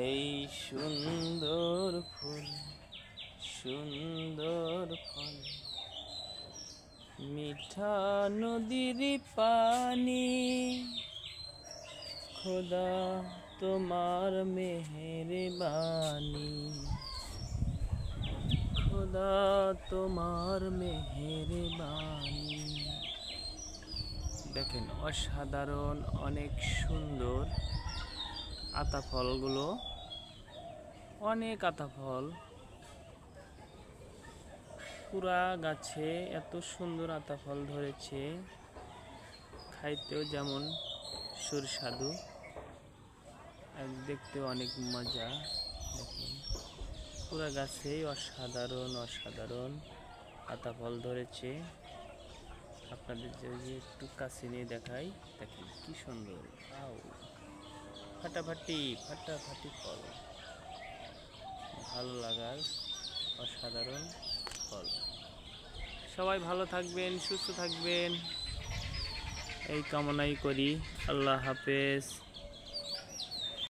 এই সুন্দর ফুল সুন্দর ফল, মিঠা নদীর পানি, খোদা তোমার মেহেরবানি, খোদা তোমার মেহেরবানি। দেখেন অসাধারণ, অনেক সুন্দর আতা ফলগুলো, অনেক আতা ফল পুরা গাছে এত সুন্দর আতা ফল ধরেছে, খাইতেও যেমন সুস্বাদু, দেখতে অনেক মজা। দেখুন পুরা গাছেই অসাধারণ অসাধারণ আতা ফল ধরেছে। আপনাদের যদি একটু কাছে নিয়ে দেখাই, দেখেন কি সুন্দর, ফাটাফাটি ফাটাফাটি ফল, ভালো লাগার অসাধারণ ফল। সবাই ভালো থাকবেন, সুস্থ থাকবেন এই কামনাই করি। আল্লাহ হাফেজ।